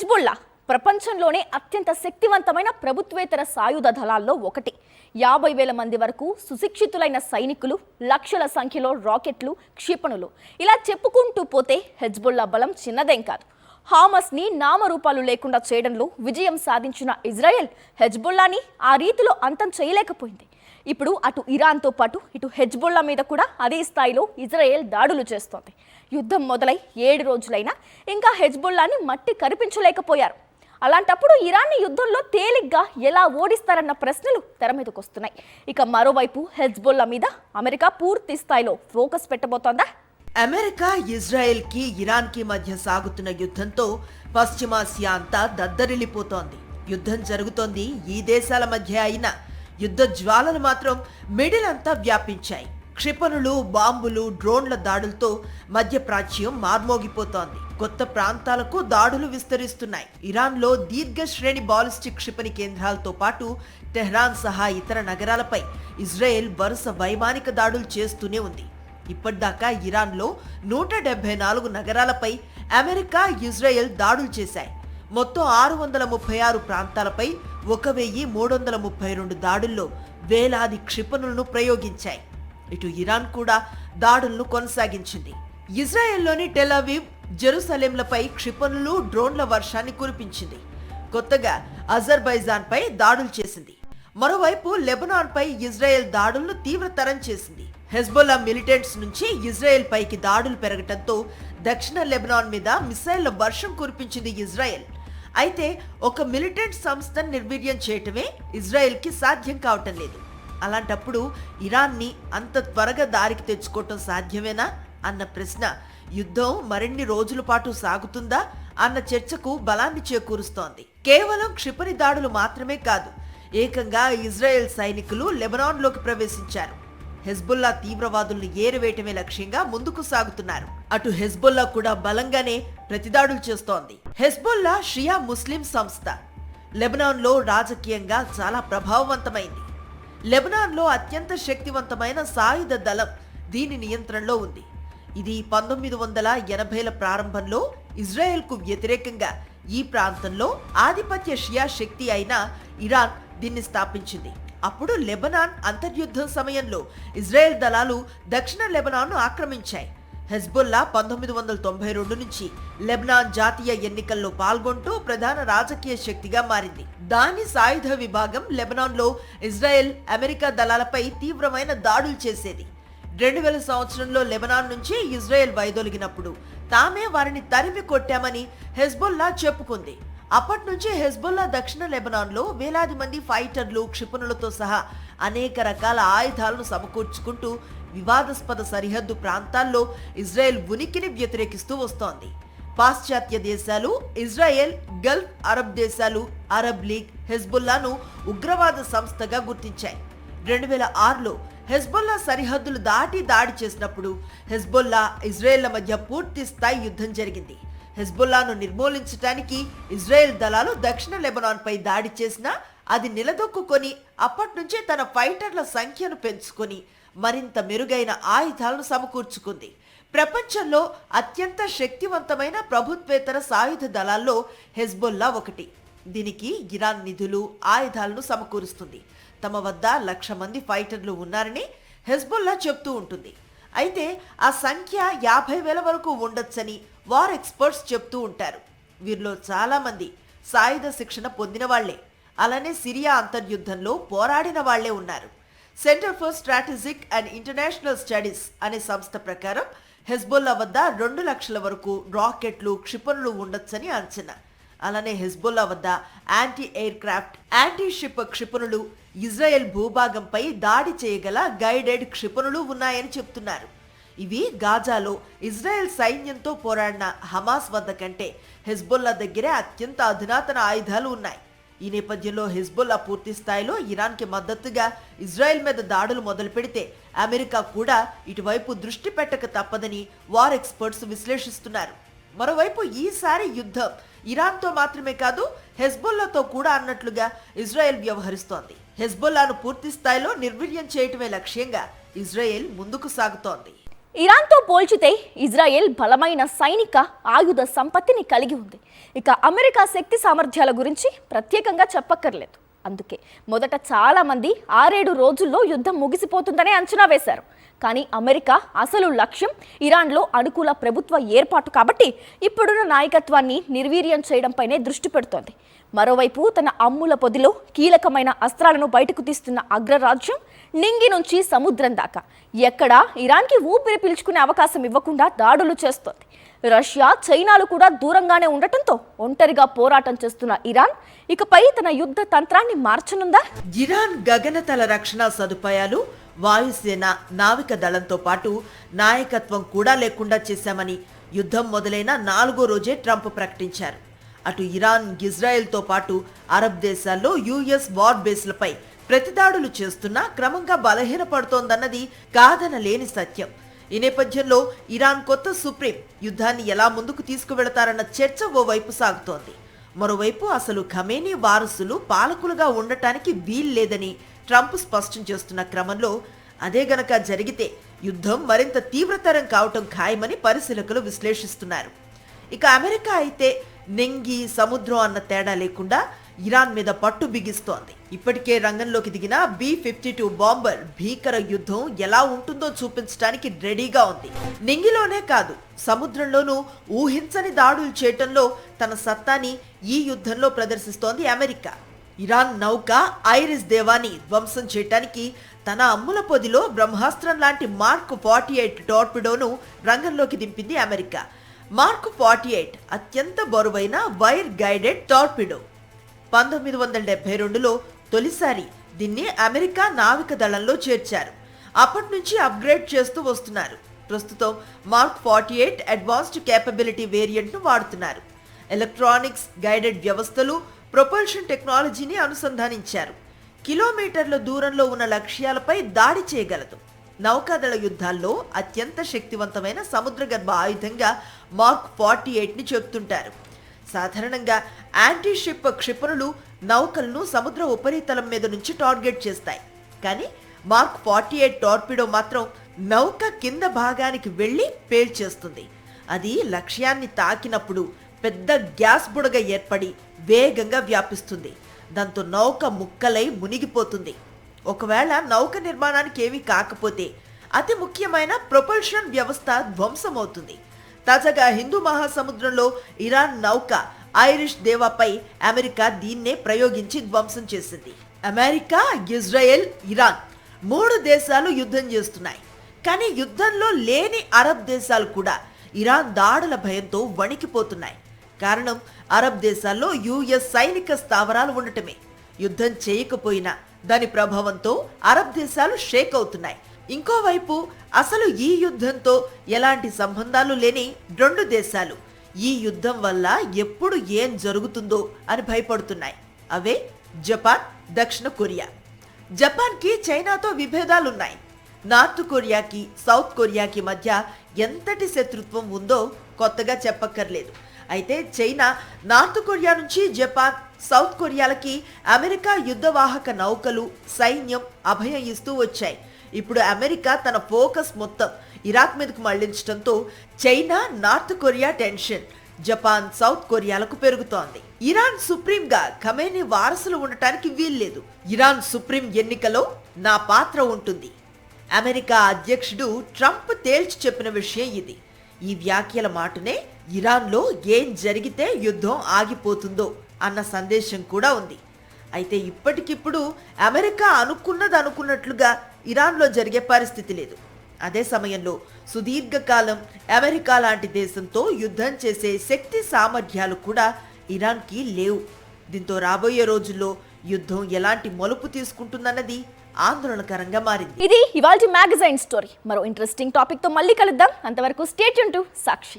Hezbollah ప్రపంచంలోనే అత్యంత శక్తివంతమైన ప్రభుత్వేతర సాయుధ దళాల్లో ఒకటి. 50,000 మంది వరకు సుశిక్షితులైన సైనికులు, లక్షల సంఖ్యలో రాకెట్లు, క్షిపణులు, ఇలా చెప్పుకుంటూ పోతే హెజ్బుల్లా బలం చిన్నదేం కాదు. హామస్ని నామరూపాలు లేకుండా చేయడంలో విజయం సాధించిన ఇజ్రాయెల్ హెజ్బుల్లాని ఆ రీతిలో అంతం చేయలేకపోయింది. ఇప్పుడు అటు ఇరాన్తో పాటు ఇటు హెజ్బుల్లా మీద కూడా అదే స్థాయిలో ఇజ్రాయెల్ దాడులు చేస్తోంది. యుద్ధం మొదలై 7 రోజులైనా ఇంకా హెజ్బుల్లాని మట్టి కరిపించలేకపోయారు. అలాంటప్పుడు ఇరాన్ని యుద్ధంలో తేలిగ్గా ఎలా ఓడిస్తారన్న ప్రశ్నలు తెర మీదకు వస్తున్నాయి. ఇక మరోవైపు హెజ్బుల్లా మీద అమెరికా పూర్తి స్థాయిలో ఫోకస్ పెట్టబోతోందా? అమెరికా, ఇజ్రాయెల్ కి ఇరాన్ కి మధ్య సాగుతున్న యుద్ధంతో పశ్చిమాసియా అంతా దద్దరిల్లిపోతోంది. యుద్ధం జరుగుతోంది ఈ దేశాల మధ్య అయినా యుద్ధ జ్వాలలు మాత్రం మిడిల్ అంతా వ్యాపించాయి. క్షిపణులు, బాంబులు, డ్రోన్ల దాడులతో మధ్యప్రాచ్యం మార్మోగిపోతోంది. కొత్త ప్రాంతాలకు దాడులు విస్తరిస్తున్నాయి. ఇరాన్లో దీర్ఘ శ్రేణి బాలిస్టిక్ క్షిపణి కేంద్రాలతో పాటు టెహ్రాన్ సహా ఇతర నగరాలపై ఇజ్రాయెల్ వరుస వైమానిక దాడులు చేస్తూనే ఉంది. ఇప్పటిదాకా ఇరాన్లో 174 నగరాలపై అమెరికా, ఇజ్రాయెల్ దాడులు చేశాయి. మొత్తం 636 ప్రాంతాలపై 1332 దాడుల్లో వేలాది క్షిపణులను ప్రయోగించాయి. ఇటు ఇరాన్ కూడా దాడులను కొనసాగించింది. ఇజ్రాయెల్లోని టెల్ అవీవ్, జెరూసలేంలపై క్షిపణులు, డ్రోన్ల వర్షాన్ని కురిపించింది. కొత్తగా అజర్బైజాన్ పై దాడులు చేసింది. మరోవైపు లెబనాన్ పై ఇజ్రాయెల్ దాడులను తీవ్రతరం చేసింది. హెజ్బుల్లా మిలిటెంట్స్ నుంచి ఇజ్రాయెల్ పైకి దాడులు పెరగటంతో దక్షిణ లెబనాన్ మీద మిసైళ్ల వర్షం కురిపించింది ఇజ్రాయెల్. అయితే ఒక మిలిటెంట్ సంస్థను నిర్వీర్యం చేయటమే ఇజ్రాయెల్ కి సాధ్యం కావటం లేదు. అలాంటప్పుడు ఇరాన్ని అంత త్వరగా దారికి తెచ్చుకోవటం సాధ్యమేనా అన్న ప్రశ్న యుద్ధం మరిన్ని రోజుల పాటు సాగుతుందా అన్న చర్చకు బలాన్ని చేకూరుస్తోంది. కేవలం క్షిపణి దాడులు మాత్రమే కాదు, ఏకంగా ఇజ్రాయెల్ సైనికులు లెబనాన్లోకి ప్రవేశించారు. హెజ్బుల్లా తీవ్రవాదుల్ని ఏరివేయటమే లక్ష్యంగా ముందుకు సాగుతున్నారు. అటు హెజ్బుల్లా కూడా బలంగానే ప్రతిదాడులు చేస్తోంది. హెజ్బుల్లా షియా ముస్లిం సంస్థ. లెబనాన్లో రాజకీయంగా చాలా ప్రభావవంతమైంది. లెబనాన్లో అత్యంత శక్తివంతమైన సాయుధ దళం దీని నియంత్రణలో ఉంది. ఇది 1980ల ప్రారంభంలో ఇజ్రాయెల్కు వ్యతిరేకంగా ఈ ప్రాంతంలో ఆధిపత్య షియా శక్తి అయిన ఇరాన్ దీన్ని స్థాపించింది. అప్పుడు లెబనాన్ అంతర్యుద్ధం సమయంలో ఇజ్రాయెల్ దళాలు దక్షిణ లెబనాన్ను ఆక్రమించాయి. హెజ్బుల్లా 1992 నుంచి లెబనాన్ జాతీయ ఎన్నికల్లో పాల్గొంటూ ప్రధాన రాజకీయ శక్తిగా మారింది. దాని సాయుధ విభాగం లెబనాన్లో ఇజ్రాయెల్, అమెరికా దళాలపై తీవ్రమైన దాడులు చేసేది. 2000 సంవత్సరంలో లెబనాన్ నుంచి ఇజ్రాయెల్ వైదొలిగినప్పుడు తామే వారిని తరిమి కొట్టామని హెజ్బుల్లా చెప్పుకుంది. అప్పటి నుంచి హెజ్బుల్లా దక్షిణ లెబనాన్లో వేలాది మంది ఫైటర్లు, క్షిపణులతో సహా అనేక రకాల ఆయుధాలను సమకూర్చుకుంటూ వివాదాస్పద సరిహద్దు ప్రాంతాల్లో ఇజ్రాయెల్ ఉనికిని వ్యతిరేకిస్తూ వస్తోంది. పాశ్చాత్య దేశాలు, ఇజ్రాయెల్, గల్ఫ్ అరబ్ దేశాలు, అరబ్ లీగ్ హెజ్బుల్లాను ఉగ్రవాద సంస్థగా గుర్తించాయి. 2006లో హెజ్బుల్లా సరిహద్దులు దాటి దాడి చేసినప్పుడు హెజ్బుల్లా, ఇజ్రాయెల్ల మధ్య పూర్తి స్థాయి యుద్ధం జరిగింది. హెజ్బుల్లాను నిర్మూలించడానికి ఇజ్రాయెల్ దళాలు దక్షిణ లెబనాన్ పై దాడి చేసినా అది నిలదొక్కుని అప్పటి నుంచే తన ఫైటర్ల సంఖ్యను పెంచుకొని మరింత మెరుగైన ఆయుధాలను సమకూర్చుకుంది. ప్రపంచంలో అత్యంత శక్తివంతమైన ప్రభుత్వేతర సాయుధ దళాల్లో హెజ్బుల్లా ఒకటి. దీనికి ఇరాన్ నిధులు, ఆయుధాలను సమకూరుస్తుంది. తమ వద్ద 1,00,000 మంది ఫైటర్లు ఉన్నారని హెజ్బుల్లా చెప్తూ ఉంటుంది. అయితే ఆ సంఖ్య 50,000 వరకు ఉండొచ్చని వార్ ఎక్స్పర్ట్స్ చెప్తూ ఉంటారు. వీరిలో చాలా మంది సాయుధ శిక్షణ పొందిన వాళ్లే. అలానే సిరియా అంతర్యుద్ధంలో పోరాడిన వాళ్లే ఉన్నారు. Centre for strategic and international studies అనే సంస్థ ప్రకారం హెజ్బుల్లా వద్ద 2 లక్షల వరకు రాకెట్లు, క్షిపణులు ఉండొచ్చని అంచనా. అలానే హెజ్బుల్లా వద్ద anti aircraft, anti ship క్షిపణులు, ఇజ్రాయెల్ భూభాగంపై దాడి చేయగల గైడెడ్ క్షిపణులు ఉన్నాయని చెప్తున్నారు. ఇవి గాజాలో ఇజ్రాయెల్ సైన్యంతో పోరాడిన హమాస్ వద్ద కంటే హెజ్బుల్లా దగ్గరే అత్యంత అధునాతన ఆయుధాలు ఉన్నాయి. ఈ నేపథ్యంలో హెజ్బుల్లా పూర్తి స్థాయిలో ఇరాన్కి మద్దతుగా ఇజ్రాయెల్ మీద దాడులు మొదలు పెడితే అమెరికా కూడా ఇటువైపు దృష్టి పెట్టక తప్పదని వార్ ఎక్స్పర్ట్స్ విశ్లేషిస్తున్నారు. మరోవైపు ఈసారి యుద్ధం ఇరాన్తో మాత్రమే కాదు, హెజ్బుల్లాతో కూడా అన్నట్లుగా ఇజ్రాయెల్ వ్యవహరిస్తోంది. హెజ్బుల్లాను పూర్తి స్థాయిలో నిర్వీర్యం చేయటమే లక్ష్యంగా ఇజ్రాయెల్ ముందుకు సాగుతోంది. ఇరాన్తో పోల్చితే ఇజ్రాయెల్ బలమైన సైనిక ఆయుధ సంపత్తిని కలిగి ఉంది. ఇక అమెరికా శక్తి సామర్థ్యాల గురించి ప్రత్యేకంగా చెప్పక్కర్లేదు. అందుకే మొదట చాలా మంది 6-7 రోజుల్లో యుద్ధం ముగిసిపోతుందనే అంచనా వేశారు. కానీ అమెరికా అసలు లక్ష్యం ఇరాన్లో అనుకూల ప్రభుత్వ ఏర్పాటు కాబట్టి ఇప్పుడున్న నాయకత్వాన్ని నిర్వీర్యం చేయడంపైనే దృష్టి పెడుతోంది. మరోవైపు తన అమ్ముల పొదిలో కీలకమైన అస్త్రాలను బయటకు తీస్తున్న అగ్రరాజ్యం నింగి నుంచి సముద్రం దాకా ఎక్కడా ఇరాన్కి ఊపిరి పీల్చుకునే అవకాశం ఇవ్వకుండా దాడులు చేస్తోంది. రష్యా, చైనాలు కూడా దూరంగానే ఉండటంతో ఒంటరిగా పోరాటం చేస్తున్న ఇరాన్ ఇకపై తన యుద్ధ తంత్రాన్ని మార్చనుందా? ఇరాన్ గగనతల రక్షణ సదుపాయాలు, వాయుసేన, నావిక దళంతో పాటు నాయకత్వం కూడా లేకుండా చేశామని యుద్ధం మొదలైన 4వ రోజే ట్రంప్ ప్రకటించారు. అటు ఇరాన్, ఇజ్రాయెల్తో పాటు అరబ్ దేశాల్లో యుఎస్ వార్ బేస్లపై ప్రతిదాడులు చేస్తున్నా క్రమంగా బలహీనపడుతోందన్నది కాదనలేని సత్యం. ఈ నేపథ్యంలో ఇరాన్ కొత్త సుప్రీం యుద్ధాన్ని ఎలా ముందుకు తీసుకువెళతారన్న చర్చ ఓవైపు సాగుతోంది. మరోవైపు అసలు ఖమేనీ వారసులు పాలకులుగా ఉండటానికి వీల్లేదని ట్రంప్ స్పష్టం చేస్తున్న క్రమంలో అదే గనక జరిగితే యుద్ధం మరింత తీవ్రతరం కావటం ఖాయమని పరిశీలకులు విశ్లేషిస్తున్నారు. ఇక అమెరికా అయితే నెంగి, సముద్రం అన్న తేడా లేకుండా ఇరాన్ మీద పట్టు బిగిస్తోంది. ఇప్పటికే రంగంలోకి దిగిన B-52 బాంబర్ భీకర యుద్ధం ఎలా ఉంటుందో చూపించడానికి రెడీగా ఉంది. నింగిలోనే కాదు, సముద్రంలోనూ ఊహించని దాడులు చేయటంలో తన సత్తాని ఈ యుద్ధంలో ప్రదర్శిస్తోంది అమెరికా. ఇరాన్ నౌక ఐరిస్ దేవాని ధ్వంసం చేయటానికి తన అమ్ముల పొదిలో బ్రహ్మాస్త్రం లాంటి మార్క్ 48 టార్పిడోను రంగంలోకి దింపింది అమెరికా. మార్క్ 48 అత్యంత బరువైన వైర్ గైడెడ్ టార్పిడో. 1972లో తొలిసారి దీన్ని అమెరికా నావిక దళంలో చేర్చారు. అప్పటి నుంచి అప్గ్రేడ్ చేస్తూ వస్తున్నారు. ప్రస్తుతం మార్క్ 48 అడ్వాన్స్డ్ కేపబిలిటీ వేరియంట్ను వాడుతున్నారు. ఎలక్ట్రానిక్స్, గైడెడ్ వ్యవస్థలు, ప్రొపల్షన్ టెక్నాలజీని అనుసంధానించారు. కిలోమీటర్ల దూరంలో ఉన్న లక్ష్యాలపై దాడి చేయగలదు. నౌకాదళ యుద్ధాల్లో అత్యంత శక్తివంతమైన సముద్రగర్భ ఆయుధంగా మార్క్ 48ని చెప్తుంటారు. సాధారణంగా యాంటీ షిప్ క్షిపణులు నౌకలను సముద్ర ఉపరితలం మీద నుంచి టార్గెట్ చేస్తాయి. కానీ మార్క్ 48 టార్పిడో మాత్రం నౌక కింద భాగానికి వెళ్లి పేల్చేస్తుంది. అది లక్ష్యాన్ని తాకినప్పుడు పెద్ద గ్యాస్ బుడగ ఏర్పడి వేగంగా వ్యాపిస్తుంది. దాంతో నౌక ముక్కలై మునిగిపోతుంది. ఒకవేళ నౌక నిర్మాణానికి ఏమీ కాకపోతే అతి ముఖ్యమైన ప్రొపల్షన్ వ్యవస్థ ధ్వంసమవుతుంది. తాజాగా హిందూ మహాసముద్రంలో ఇరాన్ నౌక ఐరిష్ దేవాపై అమెరికా దీన్నే ప్రయోగించి ధ్వంసం చేసింది. అమెరికా, ఇజ్రాయెల్, ఇరాన్ 3 దేశాలు యుద్ధం చేస్తున్నాయి. కానీ యుద్ధంలో లేని అరబ్ దేశాలు కూడా ఇరాన్ దాడుల భయంతో వణికిపోతున్నాయి. కారణం అరబ్ దేశాల్లో యుఎస్ సైనిక స్థావరాలు ఉండటమే. యుద్ధం చేయకపోయినా దాని ప్రభావంతో అరబ్ దేశాలు షేక్ అవుతున్నాయి. ఇంకోవైపు అసలు ఈ యుద్ధంతో ఎలాంటి సంబంధాలు లేని 2 దేశాలు ఈ యుద్ధం వల్ల ఎప్పుడు ఏం జరుగుతుందో అని భయపడుతున్నాయి. అవే జపాన్, దక్షిణ కొరియా. జపాన్కి చైనాతో విభేదాలున్నాయి. నార్త్ కొరియాకి, సౌత్ కొరియాకి మధ్య ఎంతటి శత్రుత్వం ఉందో కొత్తగా చెప్పక్కర్లేదు. అయితే చైనా నార్త్ కొరియా నుంచి జపాన్, సౌత్ కొరియాలకి అమెరికా యుద్ధవాహక నౌకలు, సైన్యం అభయం ఇస్తూ వచ్చాయి. ఇప్పుడు అమెరికా తన ఫోకస్ మొత్తం ఇరాక్ మీదకు మళ్లించడంతో China, North Korea tension Japan, South కొరియాలకు పెరుగుతోంది. ఇరాన్ సుప్రీంగా ఖమేనీ వారసులు ఉండటానికి వీల్లేదు. ఇరాన్ సుప్రీం ఎన్నికలో నా పాత్ర ఉంటుంది. అమెరికా అధ్యక్షుడు ట్రంప్ తేల్చి చెప్పిన విషయం ఇది. ఈ వ్యాఖ్యల మాటనే ఇరాన్లో ఏం జరిగితే యుద్ధం ఆగిపోతుందో అన్న సందేశం కూడా ఉంది. అయితే ఇప్పటికిప్పుడు అమెరికా అనుకున్నట్లుగా ఇరాన్లో జరిగే పరిస్థితి లేదు. అదే సమయంలో సుదీర్ఘకాలం అమెరికా లాంటి దేశంతో యుద్ధం చేసే శక్తి సామర్థ్యాలు కూడా ఇరాన్కి లేవు. దీంతో రాబోయే రోజుల్లో యుద్ధం ఎలాంటి మలుపు తీసుకుంటుందన్నది ఆందోళనకరంగా మారింది. ఇది ఇవాల్టి మ్యాగజైన్ స్టోరీ. మరో ఇంట్రెస్టింగ్ టాపిక్ తో మళ్ళీ కలుద్దాం. అంతవరకు స్టే ట్యూన్ టు సాక్షి.